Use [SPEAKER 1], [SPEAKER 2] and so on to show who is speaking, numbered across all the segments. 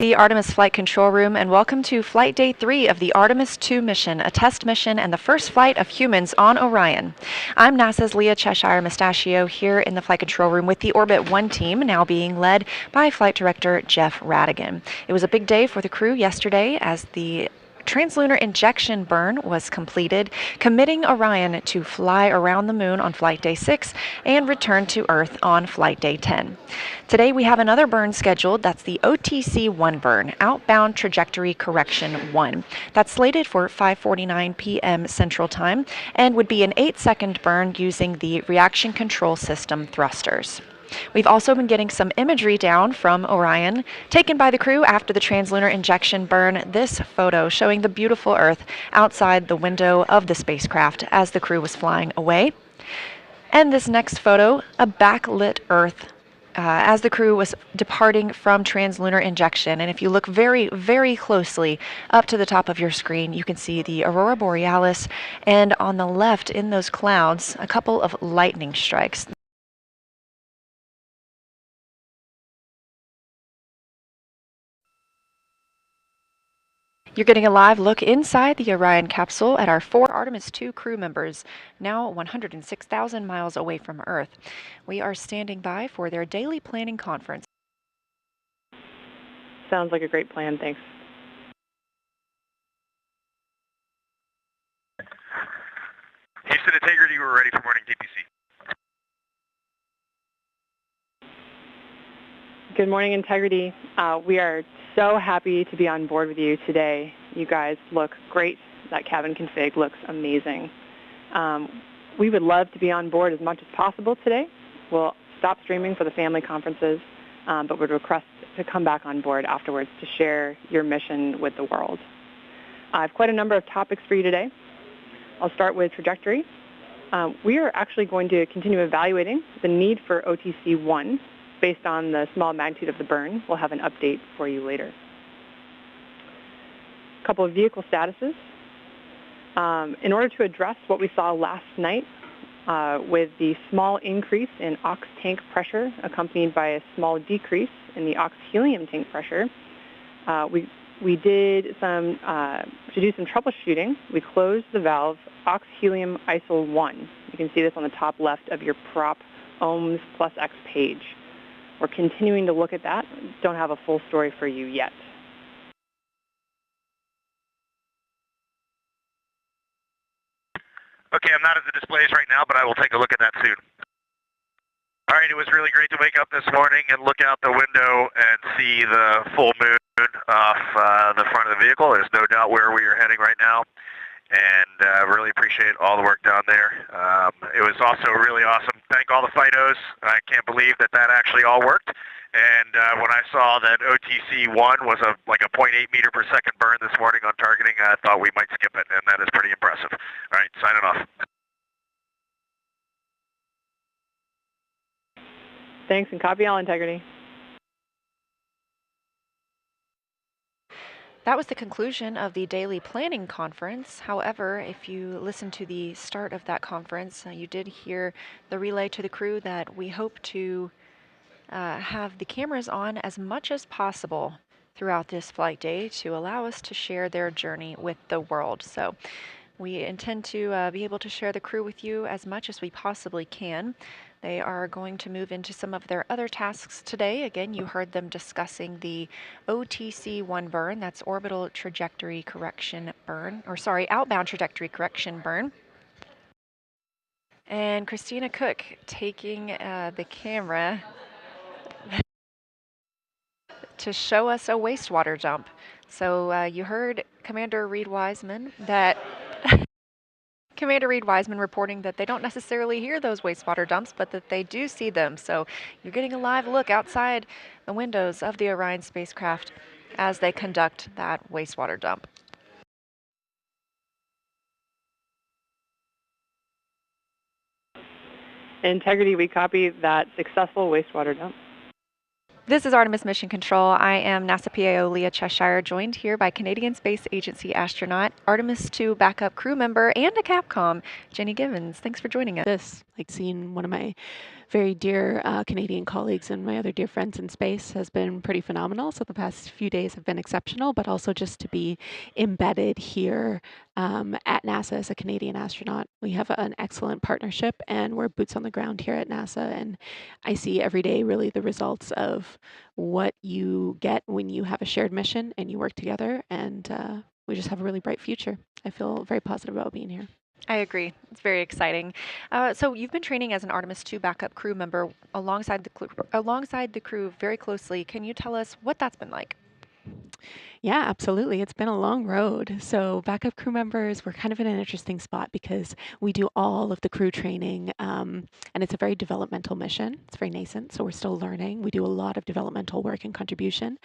[SPEAKER 1] The Artemis Flight Control Room, and welcome to Flight Day 3 of the Artemis II mission, a test mission and the first flight of humans on Orion. I'm NASA's Leah Cheshire Mustachio here in the Flight Control Room with the Orbit 1 team, now being led by Flight Director Jeff Radigan. It was a big day for the crew yesterday as the translunar injection burn was completed, committing Orion to fly around the moon on Flight Day 6 and return to Earth on Flight Day 10. Today we have another burn scheduled. That's the OTC-1 burn, Outbound Trajectory Correction 1. That's slated for 5:49 p.m. Central Time and would be an 8-second burn using the Reaction Control System thrusters. We've also been getting some imagery down from Orion, taken by the crew after the translunar injection burn. This photo showing the beautiful Earth outside the window of the spacecraft as the crew was flying away. And this next photo, a backlit Earth as the crew was departing from translunar injection. And if you look very, very closely up to the top of your screen, you can see the aurora borealis, and on the left in those clouds, a couple of lightning strikes. You're getting a live look inside the Orion capsule at our 4 Artemis II crew members, now 106,000 miles away from Earth. We are standing by for their daily planning conference.
[SPEAKER 2] Sounds like a great plan, thanks.
[SPEAKER 3] Houston Integrity, we're ready for morning TPC.
[SPEAKER 2] Good morning, Integrity. We are so happy to be on board with you today. You guys look great. That cabin config looks amazing. We would love to be on board as much as possible today. We'll stop streaming for the family conferences, but would request to come back on board afterwards to share your mission with the world. I have quite a number of topics for you today. I'll start with trajectory. We are actually going to continue evaluating the need for OTC-1 based on the small magnitude of the burn. We'll have an update for you later. A couple of vehicle statuses. In order to address what we saw last night with the small increase in ox tank pressure accompanied by a small decrease in the ox helium tank pressure, we did to do some troubleshooting. We closed the valve ox helium ISO 1. You can see this on the top left of your prop ohms plus X page. We're continuing to look at that. Don't have a full story for you yet.
[SPEAKER 3] Okay, I'm not at the displays right now, but I will take a look at that soon. All right, it was really great to wake up this morning and look out the window and see the full moon off the front of the vehicle. There's no doubt where we are heading right now, and really appreciate all the work down there. It was also really awesome. Thank all the FIDOs. I can't believe that actually all worked. And when I saw that OTC-1 was like a 0.8 meter per second burn this morning on targeting, I thought we might skip it, and that is pretty impressive. All right, signing off.
[SPEAKER 2] Thanks, and copy all, Integrity.
[SPEAKER 1] That was the conclusion of the daily planning conference. However, if you listen to the start of that conference, you did hear the relay to the crew that we hope to have the cameras on as much as possible throughout this flight day to allow us to share their journey with the world. So we intend to be able to share the crew with you as much as we possibly can. They are going to move into some of their other tasks today. Again, you heard them discussing the OTC-1 burn, that's Orbital Trajectory Correction burn, or sorry, Outbound Trajectory Correction burn. And Christina Cook taking the camera to show us a wastewater dump. So you heard Commander Reed Wiseman reporting that they don't necessarily hear those wastewater dumps, but that they do see them. So you're getting a live look outside the windows of the Orion spacecraft as they conduct that wastewater dump.
[SPEAKER 2] Integrity, we copy that successful wastewater dump.
[SPEAKER 1] This is Artemis Mission Control. I am NASA PAO Leah Cheshire, joined here by Canadian Space Agency astronaut, Artemis II backup crew member, and a Capcom, Jenny Givens. Thanks for joining us.
[SPEAKER 4] Like seeing one of my very dear Canadian colleagues and my other dear friends in space has been pretty phenomenal. So the past few days have been exceptional, but also just to be embedded here at NASA as a Canadian astronaut. We have an excellent partnership and we're boots on the ground here at NASA. And I see every day really the results of what you get when you have a shared mission and you work together. And we just have a really bright future. I feel very positive about being here.
[SPEAKER 1] I agree. It's very exciting. So you've been training as an Artemis 2 backup crew member alongside the crew very closely. Can you tell us what that's been like?
[SPEAKER 4] Yeah, absolutely. It's been a long road. So backup crew members, we're kind of in an interesting spot because we do all of the crew training, and it's a very developmental mission. It's very nascent, so we're still learning. We do a lot of developmental work and contribution.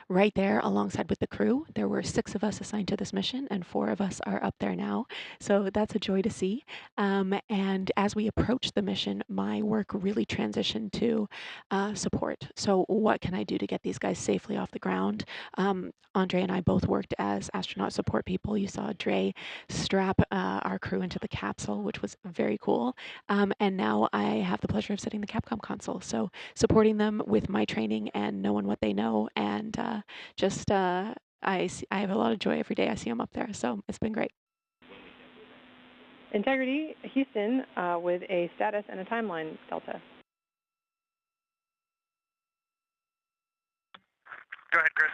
[SPEAKER 4] Right there alongside with the crew, there were 6 of us assigned to this mission, and 4 of us are up there now. So that's a joy to see. And as we approach the mission, my work really transitioned to support. So what can I do to get these guys safely off the ground? Andre and I both worked as astronaut support people. You saw Dre strap our crew into the capsule, which was very cool. And now I have the pleasure of sitting the Capcom console. So supporting them with my training and knowing what they know. And I have a lot of joy every day I see them up there. So it's been great.
[SPEAKER 2] Integrity Houston with a status and a timeline, Delta.
[SPEAKER 3] Go ahead, Chris.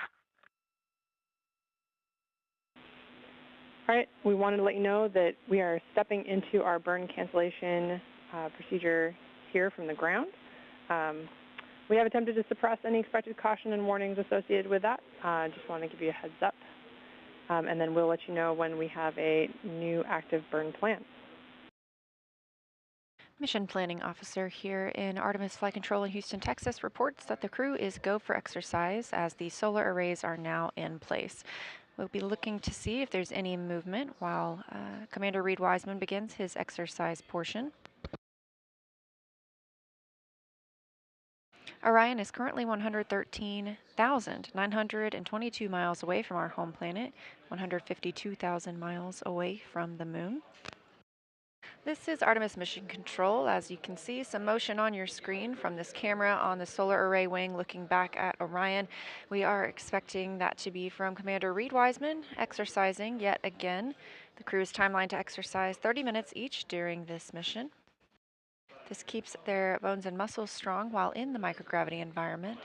[SPEAKER 2] All right, we wanted to let you know that we are stepping into our burn cancellation procedure here from the ground. We have attempted to suppress any expected caution and warnings associated with that. Just want to give you a heads up. And then we'll let you know when we have a new active burn plan.
[SPEAKER 1] Mission Planning Officer here in Artemis Flight Control in Houston, Texas reports that the crew is go for exercise as the solar arrays are now in place. We'll be looking to see if there's any movement while Commander Reed Wiseman begins his exercise portion. Orion is currently 113,922 miles away from our home planet, 152,000 miles away from the moon. This is Artemis Mission Control. As you can see, some motion on your screen from this camera on the solar array wing looking back at Orion. We are expecting that to be from Commander Reed Wiseman, exercising yet again. The crew is timelined to exercise 30 minutes each during this mission. This keeps their bones and muscles strong while in the microgravity environment.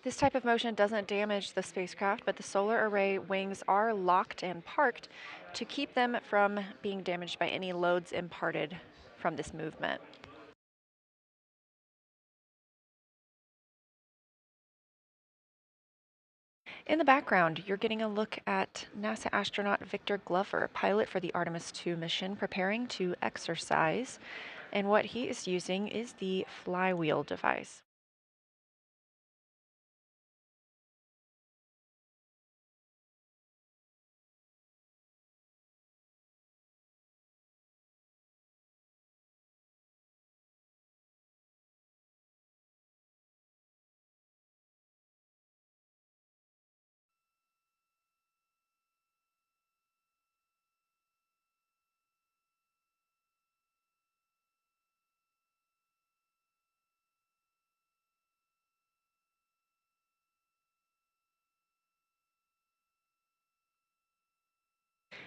[SPEAKER 1] This type of motion doesn't damage the spacecraft, but the solar array wings are locked and parked to keep them from being damaged by any loads imparted from this movement. In the background, you're getting a look at NASA astronaut Victor Glover, pilot for the Artemis 2 mission, preparing to exercise. And what he is using is the flywheel device.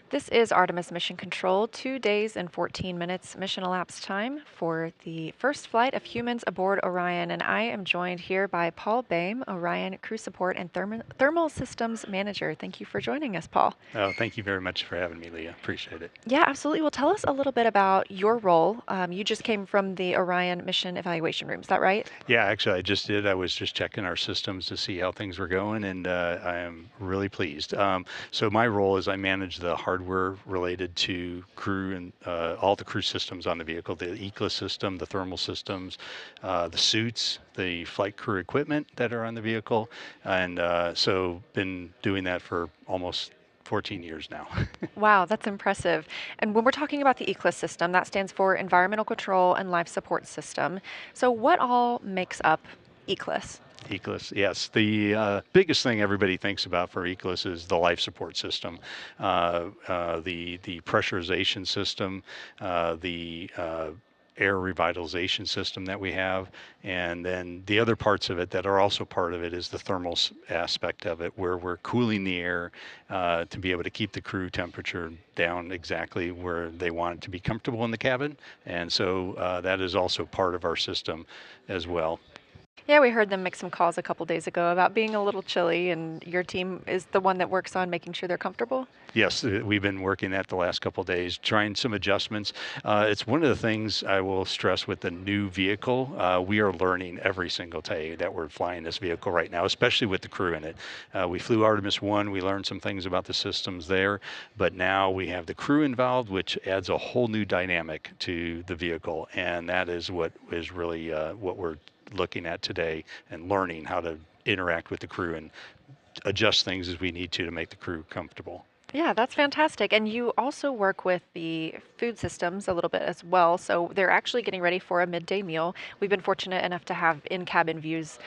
[SPEAKER 1] This is Artemis Mission Control, 2 days and 14 minutes mission elapsed time for the first flight of humans aboard Orion. And I am joined here by Paul Boehm, Orion Crew Support and Thermal Systems Manager. Thank you for joining us, Paul.
[SPEAKER 5] Oh, thank you very much for having me, Leah. Appreciate it.
[SPEAKER 1] Yeah, absolutely. Well, tell us a little bit about your role. You just came from the Orion Mission Evaluation Room, is that right?
[SPEAKER 5] Yeah, actually, I just did. I was just checking our systems to see how things were going, and I am really pleased. So my role is I manage the hardware related to crew and all the crew systems on the vehicle, the ECLA system, the thermal systems, the suits, the flight crew equipment that are on the vehicle. And so been doing that for almost 14 years now.
[SPEAKER 1] Wow, that's impressive. And when we're talking about the ECLA system, that stands for Environmental Control and Life Support System. So what all makes up ECLIS?
[SPEAKER 5] ECLIS, yes. The biggest thing everybody thinks about for ECLIS is the life support system, the pressurization system, the air revitalization system that we have, and then the other parts of it that are also part of it is the thermal aspect of it, where we're cooling the air to be able to keep the crew temperature down exactly where they want it to be comfortable in the cabin, and so that is also part of our system as well.
[SPEAKER 1] Yeah, we heard them make some calls a couple days ago about being a little chilly, and your team is the one that works on making sure they're comfortable.
[SPEAKER 5] Yes, we've been working that the last couple of days, trying some adjustments. It's one of the things I will stress with the new vehicle. We are learning every single day that we're flying this vehicle right now, especially with the crew in it. We flew Artemis 1, we learned some things about the systems there, but now we have the crew involved, which adds a whole new dynamic to the vehicle, and that is what is really what we're looking at today, and learning how to interact with the crew and adjust things as we need to make the crew comfortable.
[SPEAKER 1] Yeah, that's fantastic. And you also work with the food systems a little bit as well. So they're actually getting ready for a midday meal. We've been fortunate enough to have in-cabin views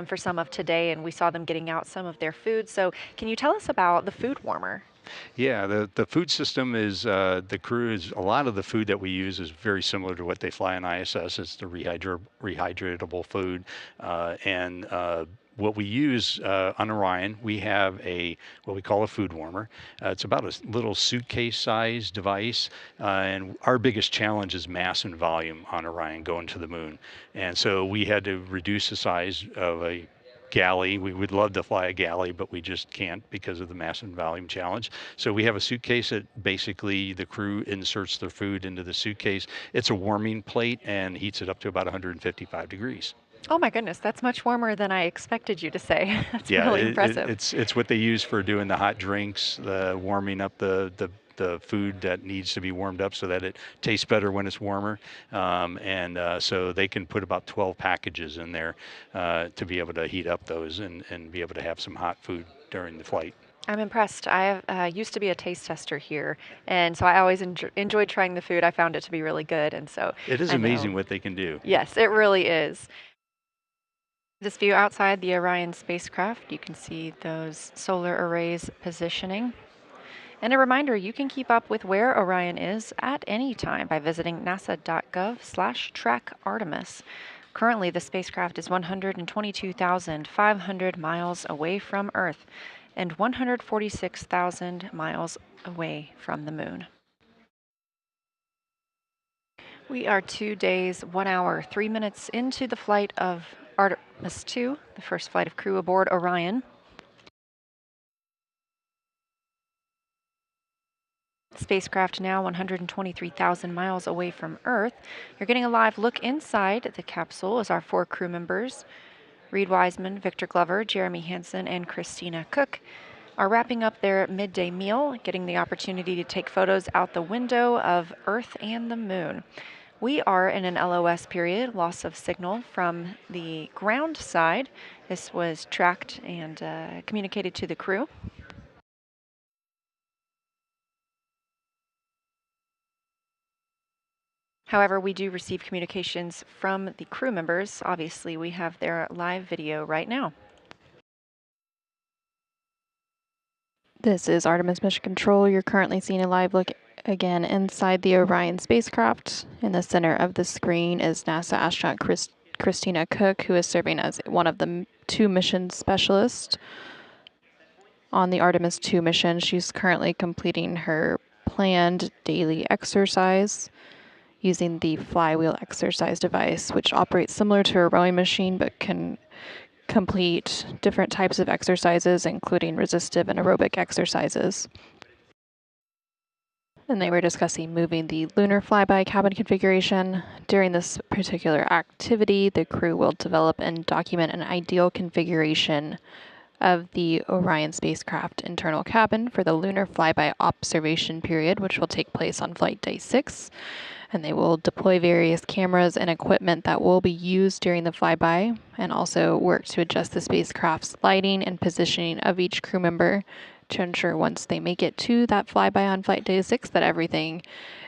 [SPEAKER 1] for some of today, and we saw them getting out some of their food. So can you tell us about the food warmer?
[SPEAKER 5] Yeah, the food system is, the crew is, a lot of the food that we use is very similar to what they fly on ISS. It's the rehydratable food. And what we use on Orion, we have what we call a food warmer. It's about a little suitcase size device. And our biggest challenge is mass and volume on Orion going to the moon. And so we had to reduce the size of a galley. We would love to fly a galley, but we just can't because of the mass and volume challenge. So we have a suitcase that basically the crew inserts their food into the suitcase. It's a warming plate and heats it up to about 155 degrees.
[SPEAKER 1] Oh my goodness, that's much warmer than I expected you to say. That's
[SPEAKER 5] Yeah,
[SPEAKER 1] really impressive.
[SPEAKER 5] it's what they use for doing the hot drinks, the warming up the food that needs to be warmed up so that it tastes better when it's warmer. So they can put about 12 packages in there to be able to heat up those and be able to have some hot food during the flight.
[SPEAKER 1] I'm impressed. I used to be a taste tester here, and so I always enjoyed trying the food. I found it to be really good, and so
[SPEAKER 5] it is
[SPEAKER 1] I know.
[SPEAKER 5] amazing what they can do.
[SPEAKER 1] Yes, it really is. This view outside the Orion spacecraft, you can see those solar arrays positioning. And a reminder, you can keep up with where Orion is at any time by visiting nasa.gov/track-Artemis. Currently, the spacecraft is 122,500 miles away from Earth and 146,000 miles away from the moon. We are 2 days, 1 hour, 3 minutes into the flight of Artemis 2, the first flight of crew aboard Orion. Spacecraft now 123,000 miles away from Earth. You're getting a live look inside the capsule as our 4 crew members, Reed Wiseman, Victor Glover, Jeremy Hansen, and Christina Cook, are wrapping up their midday meal, getting the opportunity to take photos out the window of Earth and the moon. We are in an LOS period, loss of signal from the ground side. This was tracked and communicated to the crew. However, we do receive communications from the crew members. Obviously, we have their live video right now.
[SPEAKER 6] This is Artemis Mission Control. You're currently seeing a live look again inside the Orion spacecraft. In the center of the screen is NASA astronaut Christina Cook, who is serving as one of the 2 mission specialists on the Artemis 2 mission. She's currently completing her planned daily exercise using the flywheel exercise device, which operates similar to a rowing machine but can complete different types of exercises, including resistive and aerobic exercises. And they were discussing moving the lunar flyby cabin configuration. During this particular activity, the crew will develop and document an ideal configuration of the Orion spacecraft internal cabin for the lunar flyby observation period, which will take place on flight day 6. And they will deploy various cameras and equipment that will be used during the flyby, and also work to adjust the spacecraft's lighting and positioning of each crew member to ensure once they make it to that flyby on flight day 6 that everything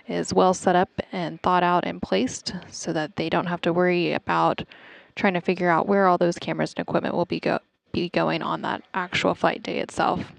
[SPEAKER 6] is well set up and thought out and placed so that they don't have to worry about trying to figure out where all those cameras and equipment will be going on that actual flight day itself.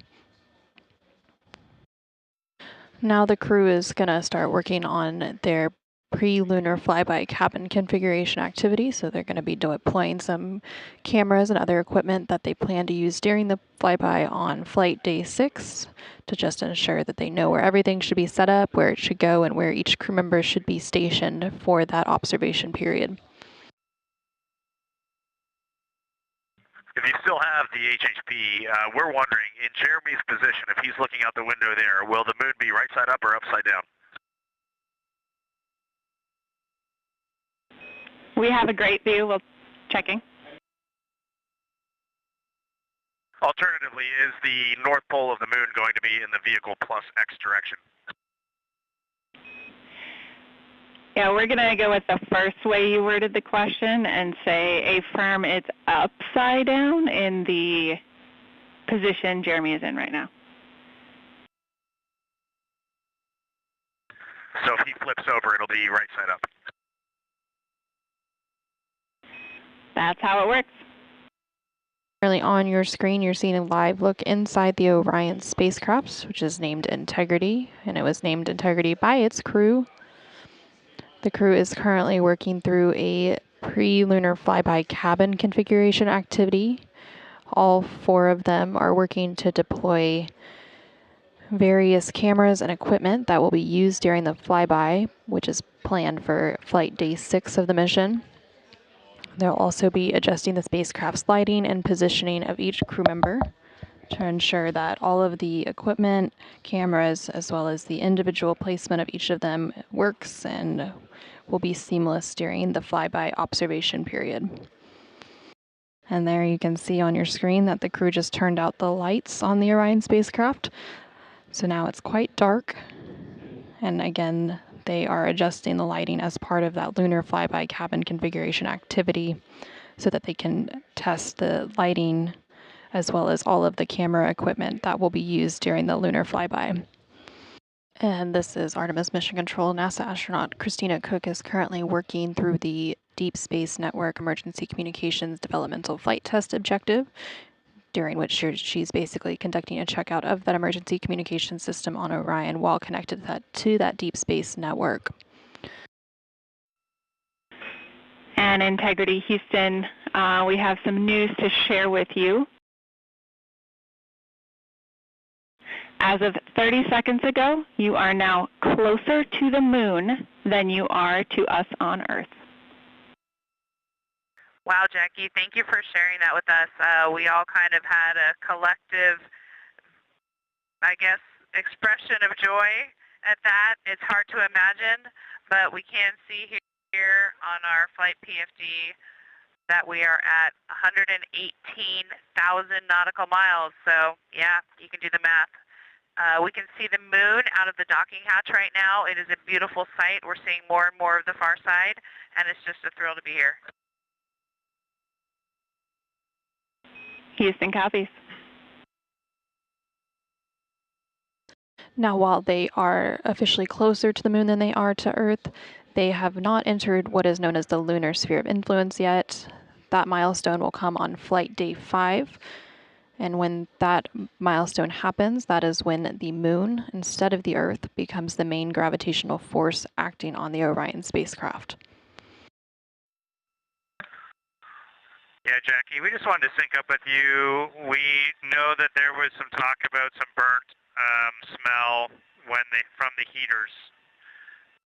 [SPEAKER 6] Now the crew is going to start working on their pre-lunar flyby cabin configuration activity. So they're going to be deploying some cameras and other equipment that they plan to use during the flyby on flight day 6 to just ensure that they know where everything should be set up, where it should go, and where each crew member should be stationed for that observation period.
[SPEAKER 3] If you still have the HHP, we're wondering, in Jeremy's position, if he's looking out the window there, will the moon be right side up or upside down?
[SPEAKER 2] We have a great view. We'll checking.
[SPEAKER 3] Alternatively, is the north pole of the moon going to be in the vehicle plus X direction?
[SPEAKER 2] Yeah, we're going to go with the first way you worded the question and say affirm it's upside down in the position Jeremy is in right now.
[SPEAKER 3] So if he flips over, it'll be right side up.
[SPEAKER 2] That's how it works.
[SPEAKER 6] Currently on your screen, you're seeing a live look inside the Orion spacecraft, which is named Integrity, and it was named Integrity by its crew. The crew is currently working through a pre-lunar flyby cabin configuration activity. All 4 of them are working to deploy various cameras and equipment that will be used during the flyby, which is planned for flight day 6 of the mission. They'll also be adjusting the spacecraft's lighting and positioning of each crew member to ensure that all of the equipment, cameras, as well as the individual placement of each of them works and will be seamless during the flyby observation period. And there you can see on your screen that the crew just turned out the lights on the Orion spacecraft. So now it's quite dark. And again, they are adjusting the lighting as part of that lunar flyby cabin configuration activity so that they can test the lighting as well as all of the camera equipment that will be used during the lunar flyby. And this is Artemis Mission Control. NASA astronaut Christina Koch is currently working through the Deep Space Network Emergency Communications Developmental Flight Test Objective, during which she's basically conducting a checkout of that emergency communication system on Orion while connected to that Deep Space Network.
[SPEAKER 2] And Integrity Houston, we have some news to share with you. As of 30 seconds ago, you are now closer to the moon than you are to us on Earth.
[SPEAKER 7] Wow, Jackie, thank you for sharing that with us. We all kind of had a collective, I guess, expression of joy at that. It's hard to imagine, but we can see here on our flight PFD that we are at 118,000 nautical miles. So, yeah, you can do the math. We can see the moon out of the docking hatch right now. It is a beautiful sight. We're seeing more and more of the far side, and it's just a thrill to be here.
[SPEAKER 2] Houston copies.
[SPEAKER 6] Now, while they are officially closer to the moon than they are to Earth, they have not entered what is known as the lunar sphere of influence yet. That milestone will come on flight day 5. And when that milestone happens, that is when the moon, instead of the Earth, becomes the main gravitational force acting on the Orion spacecraft.
[SPEAKER 3] Yeah, Jackie, we just wanted to sync up with you. We know that there was some talk about some burnt smell from the heaters